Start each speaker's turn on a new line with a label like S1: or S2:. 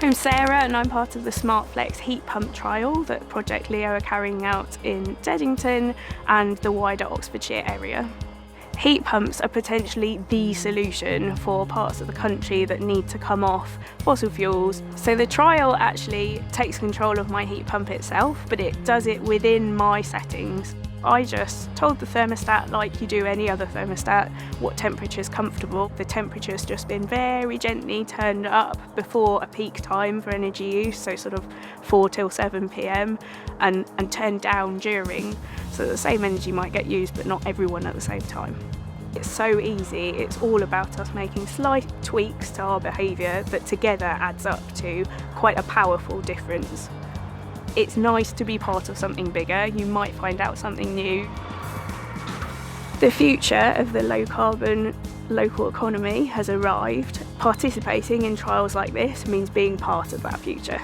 S1: I'm Sarah and I'm part of the SmartFlex heat pump trial that Project Leo are carrying out in Deddington and the wider Oxfordshire area. Heat pumps are potentially the solution for parts of the country that need to come off fossil fuels. So the trial actually takes control of my heat pump itself, but it does it within my settings. I just told the thermostat, like you do any other thermostat, what temperature is comfortable. The temperature's just been very gently turned up before a peak time for energy use, so sort of 4 till 7 p.m, and turned down during, so the same energy might get used but not everyone at the same time. It's so easy, it's all about us making slight tweaks to our behaviour that together adds up to quite a powerful difference. It's nice to be part of something bigger. You might find out something new. The future of the low carbon local economy has arrived. Participating in trials like this means being part of that future.